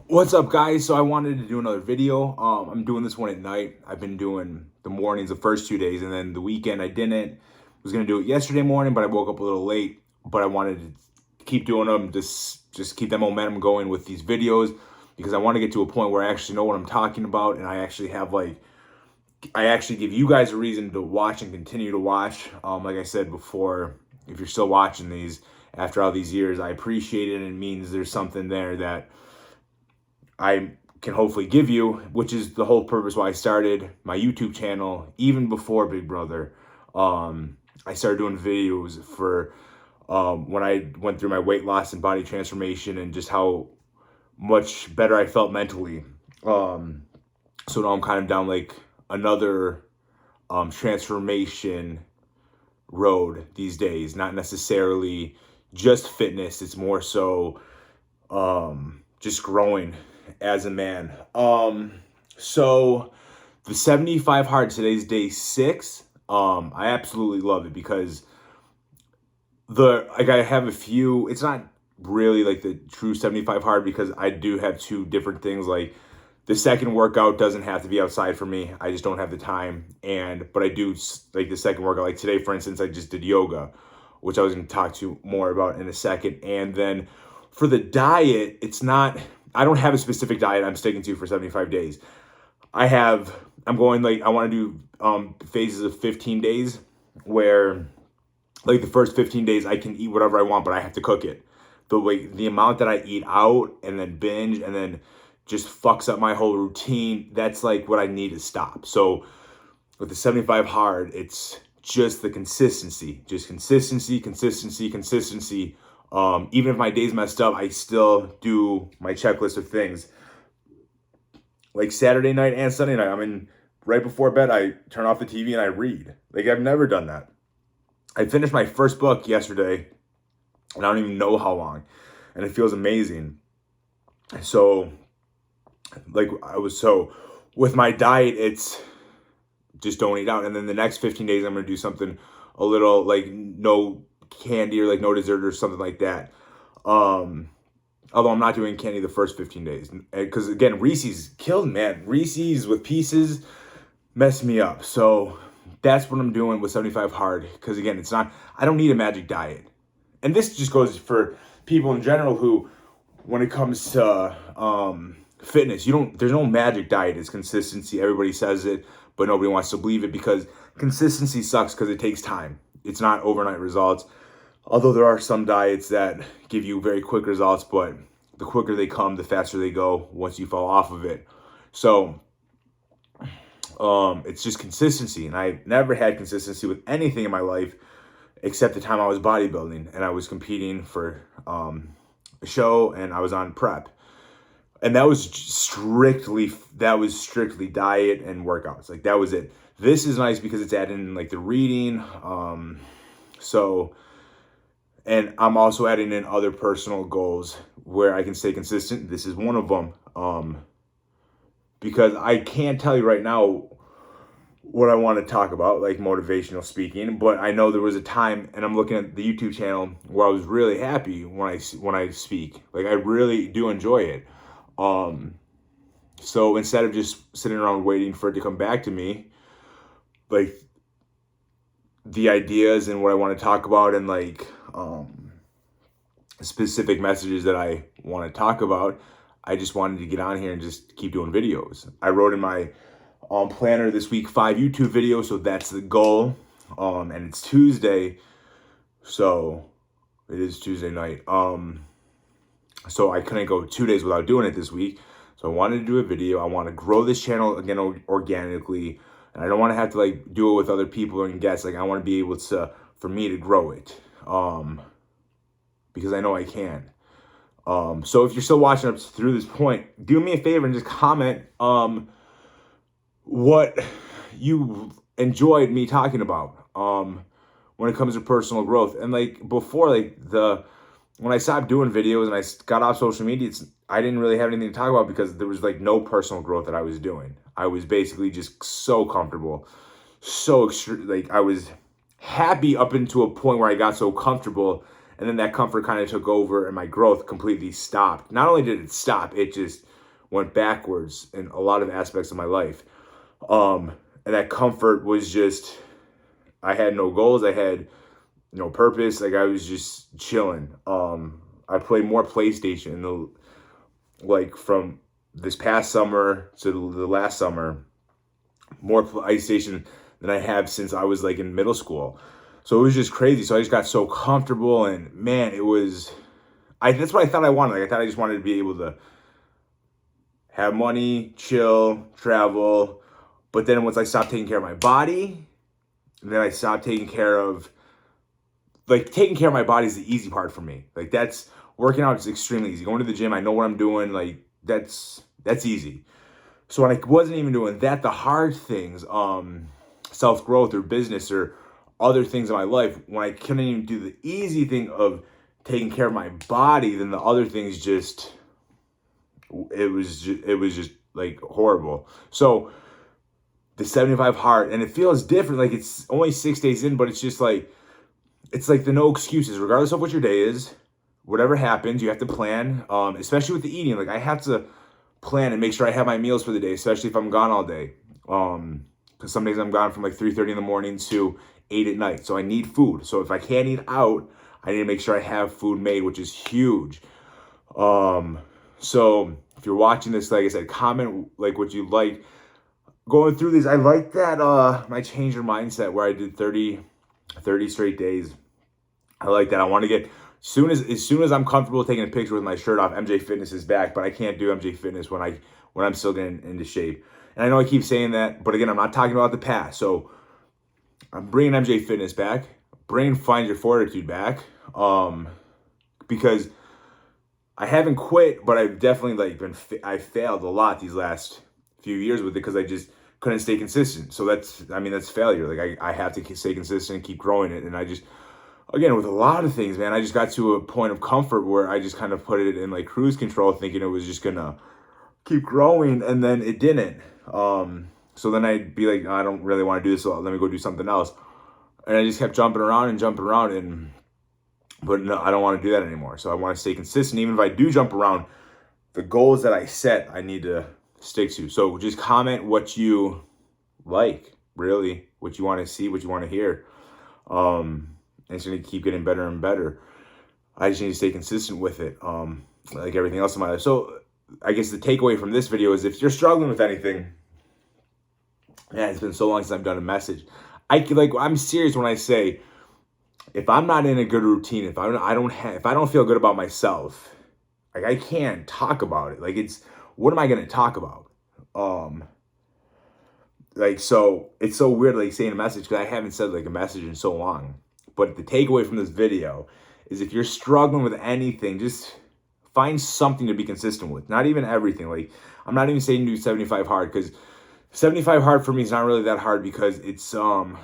What's up, guys? So I wanted to do another video. I'm doing this one at night. I've been doing the mornings the first 2 days, and then the weekend I didn't. Was gonna do it yesterday morning, but I woke up a little late. But I wanted to keep doing them, just keep that momentum going with these videos because I want to get to a point where I actually know what I'm talking about, and I actually have I actually give you guys a reason to watch and continue to watch. Like I said before, if you're still watching these after all these years, I appreciate it, and it means there's something there that I can hopefully give you, which is the whole purpose why I started my YouTube channel even before Big Brother. I started doing videos for when I went through my weight loss and body transformation and just how much better I felt mentally. So now I'm kind of down like another transformation road these days, not necessarily just fitness. It's more so just growing as a man. So the 75 hard, today's day 6. I absolutely love it because I have a few, it's not really like the true 75 hard because I do have two different things. Like the second workout doesn't have to be outside for me. I just don't have the time. But I do like the second workout. Like today, for instance, I just did yoga, which I was going to talk to more about in a second. And then for the diet, I don't have a specific diet I'm sticking to for 75 days. I want to do phases of 15 days where like the first 15 days I can eat whatever I want, but I have to cook it. The amount that I eat out and then binge and then just fucks up my whole routine, that's like what I need to stop. So with the 75 hard, it's just the consistency, consistency. Even if my day's messed up, I still do my checklist of things. Like Saturday night and Sunday night, right before bed, I turn off the TV and I read. Like I've never done that. I finished my first book yesterday, and I don't even know how long, and it feels amazing. So, with my diet, it's just don't eat out, and then the next 15 days, I'm gonna do something a little like no candy or like no dessert or something like that. Although I'm not doing candy the first 15 days, because again, Reese's killed, man. Reese's with pieces messed me up. So that's what I'm doing with 75 hard. Because again, I don't need a magic diet. And this just goes for people in general who, when it comes to fitness, there's no magic diet. It's consistency. Everybody says it, but nobody wants to believe it because consistency sucks because it takes time. It's not overnight results. Although there are some diets that give you very quick results, but the quicker they come, the faster they go once you fall off of it. So it's just consistency. And I never had consistency with anything in my life except the time I was bodybuilding and I was competing for a show and I was on prep. And that was strictly diet and workouts. Like that was it. This is nice because it's adding in like the reading. And I'm also adding in other personal goals where I can stay consistent. This is one of them. Because I can't tell you right now what I want to talk about, like motivational speaking, but I know there was a time, and I'm looking at the YouTube channel where I was really happy when I speak. Like I really do enjoy it. So instead of just sitting around waiting for it to come back to me, like the ideas and what I want to talk about and like specific messages that I want to talk about, I just wanted to get on here and just keep doing videos. I wrote in my planner this week 5 YouTube videos, so that's the goal. And it's Tuesday, so it is Tuesday night. So I couldn't go 2 days without doing it this week. So I wanted to do a video. I want to grow this channel again organically, and I don't want to have to like do it with other people and guests. Like I want to be able to, for me to grow it, because I know I can. So if you're still watching up through this point, do me a favor and just comment what you enjoyed me talking about when it comes to personal growth. And like before, when I stopped doing videos and I got off social media, I didn't really have anything to talk about because there was like no personal growth that I was doing. I was basically just so comfortable, so extreme. Like I was happy up into a point where I got so comfortable, and then that comfort kind of took over and my growth completely stopped. Not only did it stop, it just went backwards in a lot of aspects of my life. And that comfort was just, I had no goals. I had no purpose. Like I was just chilling. I played more PlayStation like from this past summer to the last summer, more PlayStation than I have since I was like in middle school. So it was just crazy. So I just got so comfortable, and man, that's what I thought I wanted. Like I thought I just wanted to be able to have money, chill, travel. But then once I stopped taking care of my body, then I stopped taking care of, like, taking care of my body is the easy part for me. Like that's, working out is extremely easy. Going to the gym, I know what I'm doing. Like that's easy. So when I wasn't even doing that, the hard things, self-growth or business or other things in my life, when I couldn't even do the easy thing of taking care of my body, then the other things just, it was just like horrible. So the 75 hard, and it feels different. Like it's only 6 days in, but it's just like, it's like the no excuses, regardless of what your day is, whatever happens, you have to plan, especially with the eating. Like I have to plan and make sure I have my meals for the day, especially if I'm gone all day. Because some days I'm gone from like 3:30 in the morning to 8 at night. So I need food. So if I can't eat out, I need to make sure I have food made, which is huge. So if you're watching this, like I said, comment like what you like. Going through these, I like that my change your mindset where I did 30 straight days. I like that. I want to get, as soon as I'm comfortable taking a picture with my shirt off, MJ Fitness is back, but I can't do MJ Fitness when I'm still getting into shape. And I know I keep saying that, but again, I'm not talking about the past. So I'm bringing MJ Fitness back, bringing Find Your Fortitude back, because I haven't quit, but I've definitely I failed a lot these last few years with it because I just couldn't stay consistent. So that's failure. Like I have to stay consistent and keep growing it. And I just, again, with a lot of things, man, I just got to a point of comfort where I just kind of put it in like cruise control, thinking it was just gonna keep growing, and then it didn't. So then I'd be like, I don't really want to do this, so let me go do something else. And I just kept jumping around, but no, I don't want to do that anymore. So I want to stay consistent. Even if I do jump around, the goals that I set, I need to stick to. So just comment what you like, really, what you want to see, what you want to hear. And it's going to keep getting better and better. I just need to stay consistent with it, like everything else in my life. So I guess the takeaway from this video is if you're struggling with anything, man, it's been so long since I've done a message. I'm serious when I say, if I'm not in a good routine, if I don't feel good about myself, like I can't talk about it. Like what am I going to talk about? So it's so weird, like saying a message, because I haven't said like a message in so long. But the takeaway from this video is if you're struggling with anything, just find something to be consistent with. Not even everything. Like I'm not even saying do 75 hard, because 75 hard for me is not really that hard, because it's I'm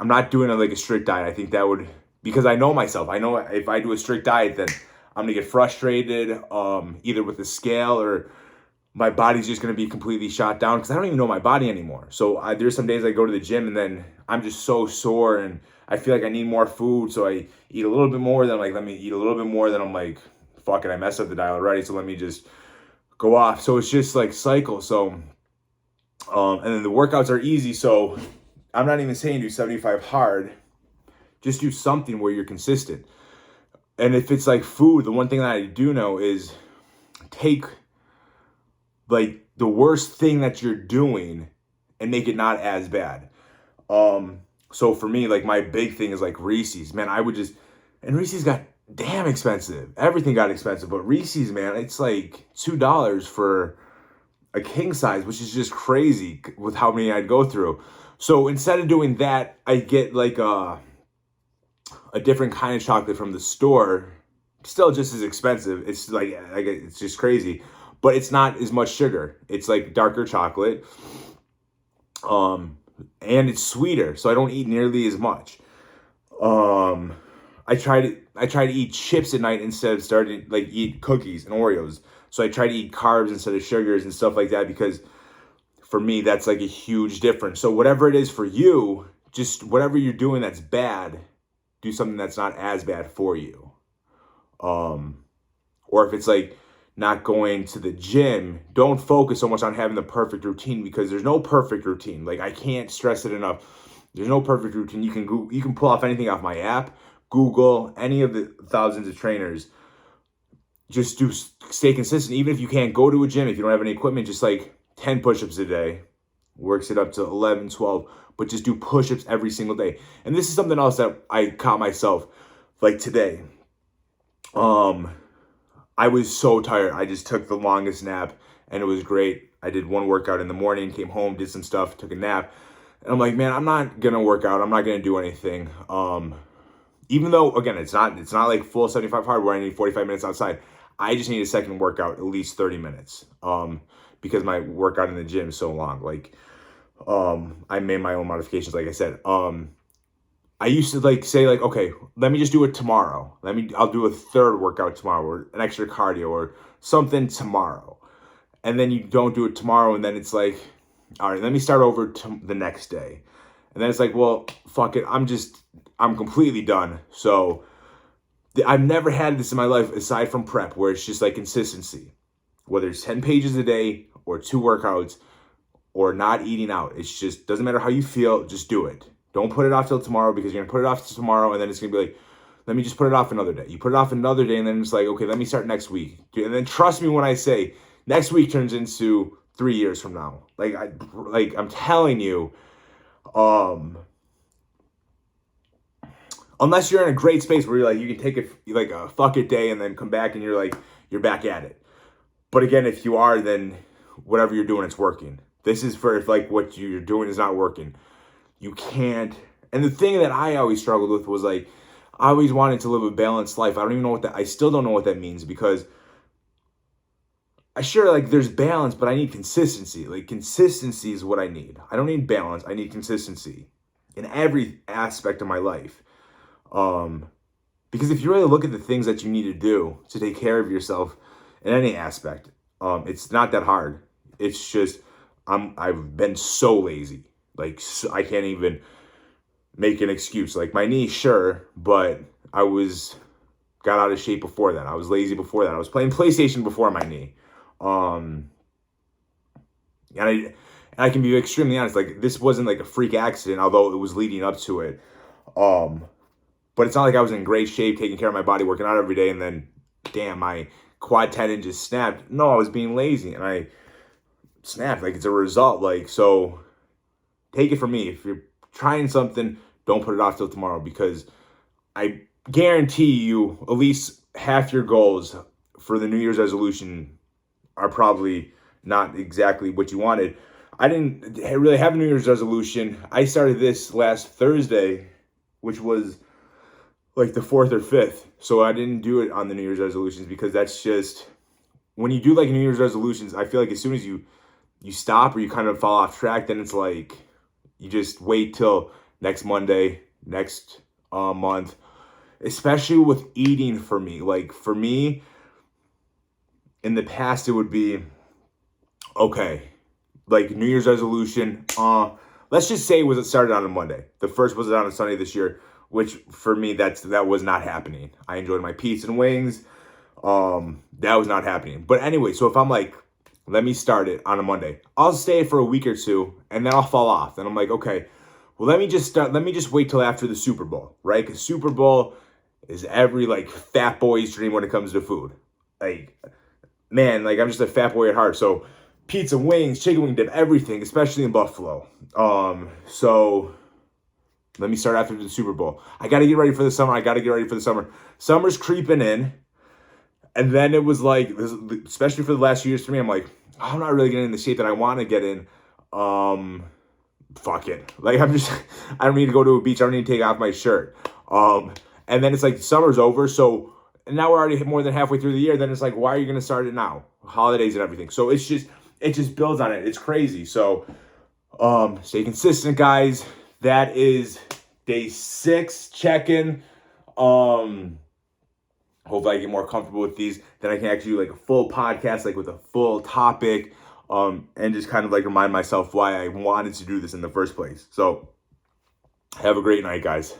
not doing a strict diet. I think that would, because I know myself. I know if I do a strict diet, then I'm gonna get frustrated, either with the scale or my body's just gonna be completely shot down, because I don't even know my body anymore. So there's some days I go to the gym and then I'm just so sore and I feel like I need more food. So I eat a little bit more, then I'm like, let me eat a little bit more, then I'm like, fuck it, I messed up the diet already, so let me just go off. So it's just like cycle. So and then the workouts are easy. So I'm not even saying do 75 hard. Just do something where you're consistent. And if it's like food, the one thing that I do know is take like the worst thing that you're doing and make it not as bad. So for me, like my big thing is like Reese's. Man, and Reese's got damn expensive. Everything got expensive, but Reese's, man, it's like $2 for a king size, which is just crazy with how many I'd go through. So instead of doing that, I get like a different kind of chocolate from the store. Still just as expensive. It's like it's just crazy, but it's not as much sugar. It's like darker chocolate, and it's sweeter, so I don't eat nearly as much. I try to eat chips at night instead of starting like eat cookies and Oreos. So I try to eat carbs instead of sugars and stuff like that, because for me that's like a huge difference. So whatever it is for you, just whatever you're doing that's bad, do something that's not as bad for you. Or if it's like not going to the gym, don't focus so much on having the perfect routine, because there's no perfect routine. Like, I can't stress it enough. There's no perfect routine. You can pull off anything off my app, Google, any of the thousands of trainers. Just stay consistent. Even if you can't go to a gym, if you don't have any equipment, just like 10 push-ups a day, works it up to 11, 12, but just do push-ups every single day. And this is something else that I caught myself, like today. I was so tired. I just took the longest nap and it was great. I did one workout in the morning, came home, did some stuff, took a nap. And I'm like, man, I'm not going to work out. I'm not going to do anything. Even though, again, it's not like full 75 hard where I need 45 minutes outside. I just need a second workout, at least 30 minutes. Because my workout in the gym is so long. Like, I made my own modifications, like I said. I used to like say like, okay, let me just do it tomorrow. I'll do a third workout tomorrow, or an extra cardio or something tomorrow. And then you don't do it tomorrow, and then it's like, all right, let me start over the next day. And then it's like, well, fuck it. I'm completely done. So I've never had this in my life aside from prep, where it's just like consistency, whether it's 10 pages a day or 2 workouts or not eating out. It's just, doesn't matter how you feel, just do it. Don't put it off till tomorrow, because you're going to put it off till tomorrow, and then it's going to be like, let me just put it off another day. You put it off another day, and then it's like, okay, let me start next week. And then trust me when I say next week turns into 3 years from now. I'm telling you, unless you're in a great space where you're like, you can take a fuck it day and then come back and you're back at it. But again, if you are, then whatever you're doing, it's working. This is for if like what you're doing is not working. You can't. And the thing that I always struggled with was like, I always wanted to live a balanced life. I still don't know what that means, because there's balance, but I need consistency. Like, consistency is what I need. I don't need balance. I need consistency in every aspect of my life. Because if you really look at the things that you need to do to take care of yourself in any aspect, it's not that hard. It's just, I've been so lazy. Like, so I can't even make an excuse. Like, my knee, sure, but I got out of shape before that. I was lazy before that. I was playing PlayStation before my knee. And I can be extremely honest. Like, this wasn't like a freak accident, although it was leading up to it. But it's not like I was in great shape, taking care of my body, working out every day, and then, damn, my quad tendon just snapped. No, I was being lazy, and I snapped. Like, it's a result. Like, so take it from me. If you're trying something, don't put it off till tomorrow, because I guarantee you at least half your goals for the New Year's resolution are probably not exactly what you wanted. I didn't really have a New Year's resolution. I started this last Thursday, which was like the 4th or 5th. So I didn't do it on the New Year's resolutions, because that's just, when you do like New Year's resolutions, I feel like as soon as you stop or you kind of fall off track, then it's like you just wait till next Monday, next month, especially with eating for me. Like, for me, in the past, it would be, okay, like New Year's resolution, let's just say it started on a Monday. The first was on a Sunday this year, which for me, that was not happening. I enjoyed my pizza and wings. That was not happening. But anyway, so if I'm like, let me start it on a Monday, I'll stay for a week or two, and then I'll fall off. And I'm like, okay, well, let me just wait till after the Super Bowl, right? Because Super Bowl is every like fat boy's dream when it comes to food. Like, man, like, I'm just a fat boy at heart. So pizza, wings, chicken wing dip, everything, especially in Buffalo. So let me start after the Super Bowl. I got to get ready for the summer. Summer's creeping in. And then it was like, especially for the last few years for me, I'm like, I'm not really getting in the shape that I want to get in. Fuck it. Like, I don't need to go to a beach. I don't need to take off my shirt. And then it's like summer's over. So now we're already more than halfway through the year. Then it's like, why are you going to start it now? Holidays and everything. So it just builds on it. It's crazy. So, stay consistent, guys. That is day 6 check-in. Hopefully I get more comfortable with these. Then I can actually do like a full podcast, like with a full topic, and just kind of like remind myself why I wanted to do this in the first place. So have a great night, guys.